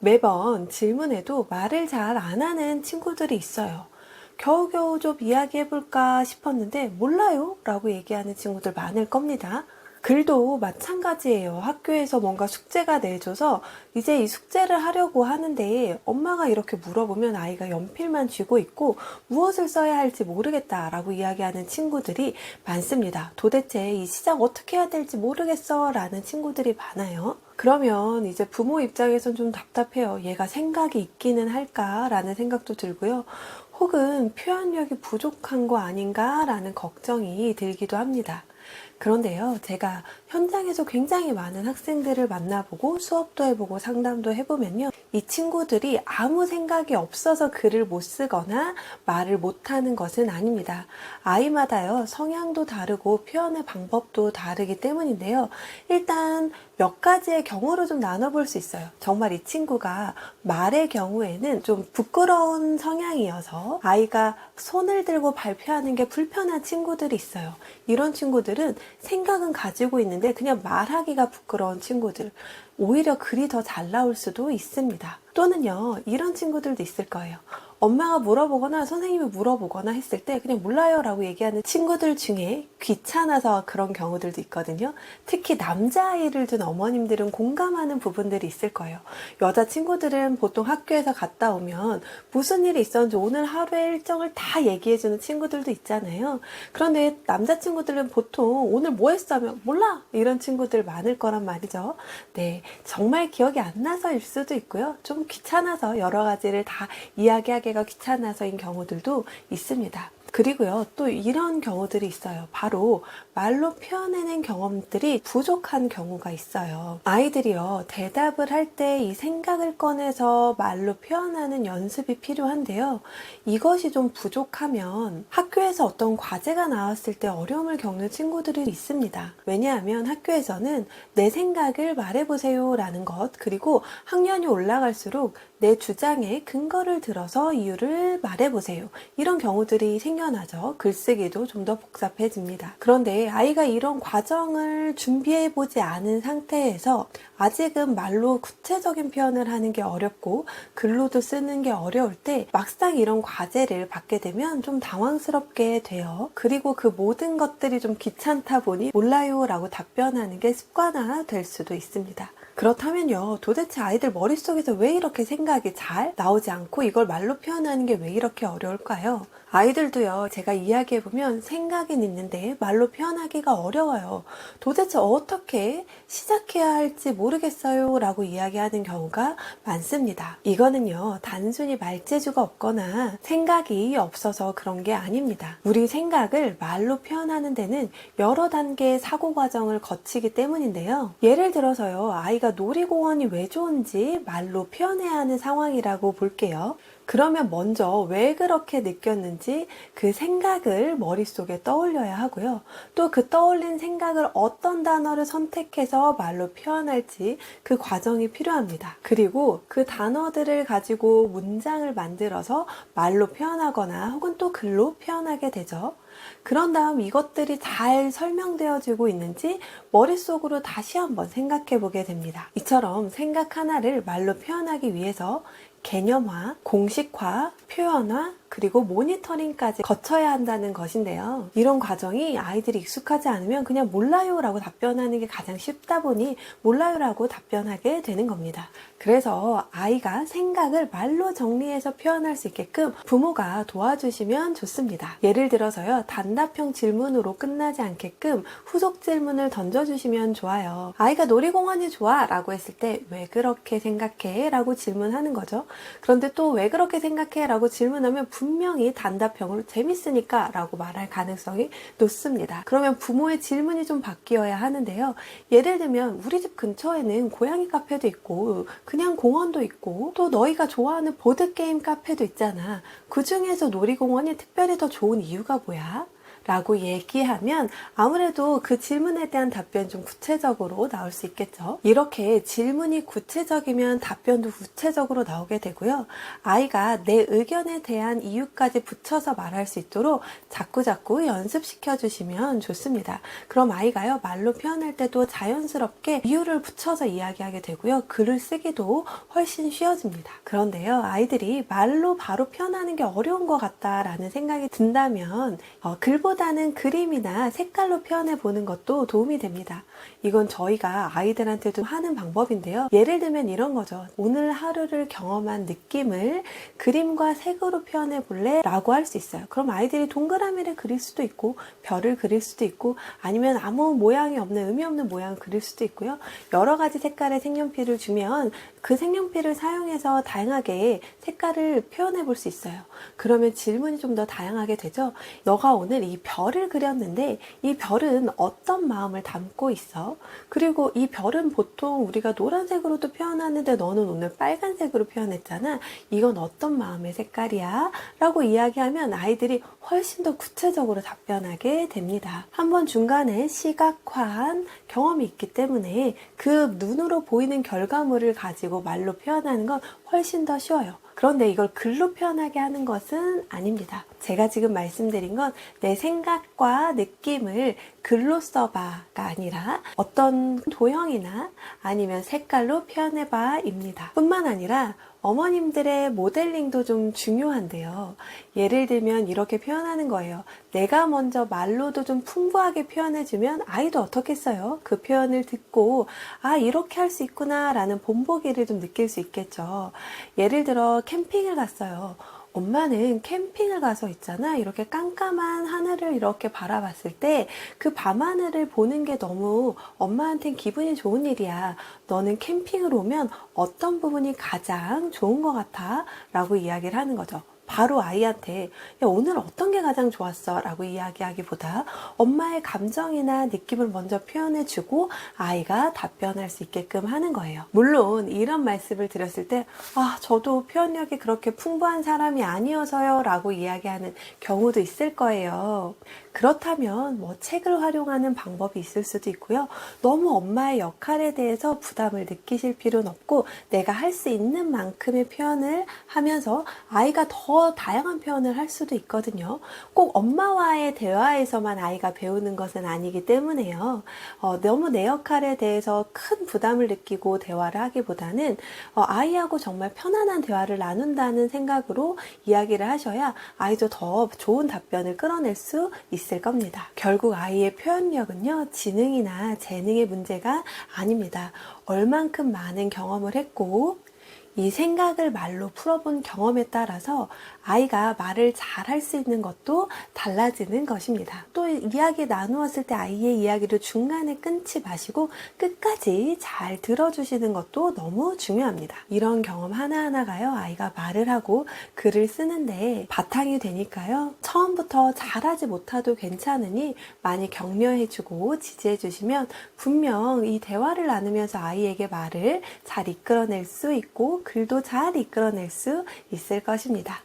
매번 질문에도 말을 잘 안 하는 친구들이 있어요. 겨우겨우 좀 이야기해볼까 싶었는데 몰라요 라고 얘기하는 친구들 많을 겁니다. 글도 마찬가지예요. 학교에서 뭔가 숙제가 내줘서 이제 이 숙제를 하려고 하는데 엄마가 이렇게 물어보면 아이가 연필만 쥐고 있고 무엇을 써야 할지 모르겠다라고 이야기하는 친구들이 많습니다. 도대체 이 시작 어떻게 해야 될지 모르겠어 라는 친구들이 많아요. 그러면 이제 부모 입장에선 좀 답답해요. 얘가 생각이 있기는 할까 라는 생각도 들고요. 혹은 표현력이 부족한 거 아닌가 라는 걱정이 들기도 합니다. 그런데요, 제가 현장에서 굉장히 많은 학생들을 만나보고 수업도 해보고 상담도 해보면요, 이 친구들이 아무 생각이 없어서 글을 못 쓰거나 말을 못하는 것은 아닙니다. 아이마다요, 성향도 다르고 표현의 방법도 다르기 때문인데요. 일단 몇 가지의 경우로 좀 나눠볼 수 있어요. 정말 이 친구가 말의 경우에는 좀 부끄러운 성향이어서 아이가 손을 들고 발표하는 게 불편한 친구들이 있어요. 이런 친구들은 생각은 가지고 있는데 그냥 말하기가 부끄러운 친구들, 오히려 글이 더 잘 나올 수도 있습니다. 또는요, 이런 친구들도 있을 거예요. 엄마가 물어보거나 선생님이 물어보거나 했을 때 그냥 몰라요 라고 얘기하는 친구들 중에 귀찮아서 그런 경우들도 있거든요. 특히 남자아이를 둔 어머님들은 공감하는 부분들이 있을 거예요. 여자 친구들은 보통 학교에서 갔다 오면 무슨 일이 있었는지 오늘 하루의 일정을 다 얘기해주는 친구들도 있잖아요. 그런데 남자 친구들은 보통 오늘 뭐 했어 하면 몰라 이런 친구들 많을 거란 말이죠. 네, 정말 기억이 안 나서일 수도 있고요. 좀 귀찮아서 여러 가지를 다 이야기하기가 귀찮아서인 경우들도 있습니다. 그리고요, 또 이런 경우들이 있어요. 바로 말로 표현해낸 경험들이 부족한 경우가 있어요. 아이들이요, 대답을 할 때 이 생각을 꺼내서 말로 표현하는 연습이 필요한데요. 이것이 좀 부족하면 학교에서 어떤 과제가 나왔을 때 어려움을 겪는 친구들이 있습니다. 왜냐하면 학교에서는 내 생각을 말해보세요 라는 것, 그리고 학년이 올라갈수록 내 주장에 근거를 들어서 이유를 말해보세요. 이런 경우들이 생겨나죠. 글쓰기도 좀 더 복잡해집니다. 그런데 아이가 이런 과정을 준비해보지 않은 상태에서 아직은 말로 구체적인 표현을 하는 게 어렵고 글로도 쓰는 게 어려울 때 막상 이런 과제를 받게 되면 좀 당황스럽게 돼요. 그리고 그 모든 것들이 좀 귀찮다 보니 몰라요 라고 답변하는 게 습관화 될 수도 있습니다. 그렇다면요, 도대체 아이들 머릿속에서 왜 이렇게 생각이 잘 나오지 않고 이걸 말로 표현하는 게 왜 이렇게 어려울까요? 아이들도요, 제가 이야기해보면 생각은 있는데 말로 표현하기가 어려워요. 도대체 어떻게 시작해야 할지 모르겠어요 라고 이야기하는 경우가 많습니다. 이거는요, 단순히 말재주가 없거나 생각이 없어서 그런 게 아닙니다. 우리 생각을 말로 표현하는 데는 여러 단계의 사고 과정을 거치기 때문인데요. 예를 들어서요, 아이가 놀이공원이 왜 좋은지 말로 표현해야 하는 상황이라고 볼게요. 그러면 먼저 왜 그렇게 느꼈는지 그 생각을 머릿속에 떠올려야 하고요. 또 그 떠올린 생각을 어떤 단어를 선택해서 말로 표현할지 그 과정이 필요합니다. 그리고 그 단어들을 가지고 문장을 만들어서 말로 표현하거나 혹은 또 글로 표현하게 되죠. 그런 다음 이것들이 잘 설명되어지고 있는지 머릿속으로 다시 한번 생각해 보게 됩니다. 이처럼 생각 하나를 말로 표현하기 위해서 개념화, 공식화, 표현화, 그리고 모니터링까지 거쳐야 한다는 것인데요. 이런 과정이 아이들이 익숙하지 않으면 그냥 몰라요 라고 답변하는 게 가장 쉽다 보니 몰라요 라고 답변하게 되는 겁니다. 그래서 아이가 생각을 말로 정리해서 표현할 수 있게끔 부모가 도와주시면 좋습니다. 예를 들어서요, 단답형 질문으로 끝나지 않게끔 후속 질문을 던져주시면 좋아요. 아이가 놀이공원이 좋아 라고 했을 때 왜 그렇게 생각해? 라고 질문하는 거죠. 그런데 또 왜 그렇게 생각해? 라고 질문하면 분명히 단답형으로 재밌으니까 라고 말할 가능성이 높습니다. 그러면 부모의 질문이 좀 바뀌어야 하는데요. 예를 들면 우리 집 근처에는 고양이 카페도 있고 그냥 공원도 있고 또 너희가 좋아하는 보드게임 카페도 있잖아. 그 중에서 놀이공원이 특별히 더 좋은 이유가 뭐야? 라고 얘기하면 아무래도 그 질문에 대한 답변이 좀 구체적으로 나올 수 있겠죠. 이렇게 질문이 구체적이면 답변도 구체적으로 나오게 되고요. 아이가 내 의견에 대한 이유까지 붙여서 말할 수 있도록 자꾸자꾸 연습시켜 주시면 좋습니다. 그럼 아이가요, 말로 표현할 때도 자연스럽게 이유를 붙여서 이야기하게 되고요. 글을 쓰기도 훨씬 쉬워집니다. 그런데요, 아이들이 말로 바로 표현하는 게 어려운 것 같다라는 생각이 든다면 글보다는 그림이나 색깔로 표현해 보는 것도 도움이 됩니다. 이건 저희가 아이들한테도 하는 방법인데요. 예를 들면 이런 거죠. 오늘 하루를 경험한 느낌을 그림과 색으로 표현해 볼래? 라고 할 수 있어요. 그럼 아이들이 동그라미를 그릴 수도 있고 별을 그릴 수도 있고 아니면 아무 모양이 없는 의미 없는 모양을 그릴 수도 있고요. 여러 가지 색깔의 색연필을 주면 그 색연필을 사용해서 다양하게 색깔을 표현해 볼 수 있어요. 그러면 질문이 좀 더 다양하게 되죠. 너가 오늘 이 별을 그렸는데 이 별은 어떤 마음을 담고 있어? 그리고 이 별은 보통 우리가 노란색으로도 표현하는데 너는 오늘 빨간색으로 표현했잖아. 이건 어떤 마음의 색깔이야? 라고 이야기하면 아이들이 훨씬 더 구체적으로 답변하게 됩니다. 한번 중간에 시각화한 경험이 있기 때문에 그 눈으로 보이는 결과물을 가지고 말로 표현하는 건 훨씬 더 쉬워요. 그런데 이걸 글로 표현하게 하는 것은 아닙니다. 제가 지금 말씀드린 건 내 생각과 느낌을 글로 써봐가 아니라 어떤 도형이나 아니면 색깔로 표현해봐 입니다. 뿐만 아니라 어머님들의 모델링도 좀 중요한데요. 예를 들면 이렇게 표현하는 거예요. 내가 먼저 말로도 좀 풍부하게 표현해주면 아이도 어떻겠어요? 그 표현을 듣고 아, 이렇게 할 수 있구나 라는 본보기를 좀 느낄 수 있겠죠. 예를 들어 캠핑을 갔어요. 엄마는 캠핑을 가서 있잖아. 이렇게 깜깜한 하늘을 이렇게 바라봤을 때 그 밤하늘을 보는 게 너무 엄마한텐 기분이 좋은 일이야. 너는 캠핑을 오면 어떤 부분이 가장 좋은 것 같아? 라고 이야기를 하는 거죠. 바로 아이한테 야, 오늘 어떤 게 가장 좋았어? 라고 이야기하기보다 엄마의 감정이나 느낌을 먼저 표현해주고 아이가 답변할 수 있게끔 하는 거예요. 물론 이런 말씀을 드렸을 때 아, 저도 표현력이 그렇게 풍부한 사람이 아니어서요 라고 이야기하는 경우도 있을 거예요. 그렇다면 뭐 책을 활용하는 방법이 있을 수도 있고요. 너무 엄마의 역할에 대해서 부담을 느끼실 필요는 없고 내가 할 수 있는 만큼의 표현을 하면서 아이가 더 다양한 표현을 할 수도 있거든요. 꼭 엄마와의 대화에서만 아이가 배우는 것은 아니기 때문에요. 너무 내 역할에 대해서 큰 부담을 느끼고 대화를 하기보다는 아이하고 정말 편안한 대화를 나눈다는 생각으로 이야기를 하셔야 아이도 더 좋은 답변을 끌어낼 수 있을 겁니다. 결국 아이의 표현력은요, 지능이나 재능의 문제가 아닙니다. 얼만큼 많은 경험을 했고 이 생각을 말로 풀어본 경험에 따라서 아이가 말을 잘 할 수 있는 것도 달라지는 것입니다. 또 이야기 나누었을 때 아이의 이야기를 중간에 끊지 마시고 끝까지 잘 들어주시는 것도 너무 중요합니다. 이런 경험 하나하나가요, 아이가 말을 하고 글을 쓰는데 바탕이 되니까요. 처음부터 잘하지 못해도 괜찮으니 많이 격려해주고 지지해주시면 분명 이 대화를 나누면서 아이에게 말을 잘 이끌어낼 수 있고 글도 잘 이끌어낼 수 있을 것입니다.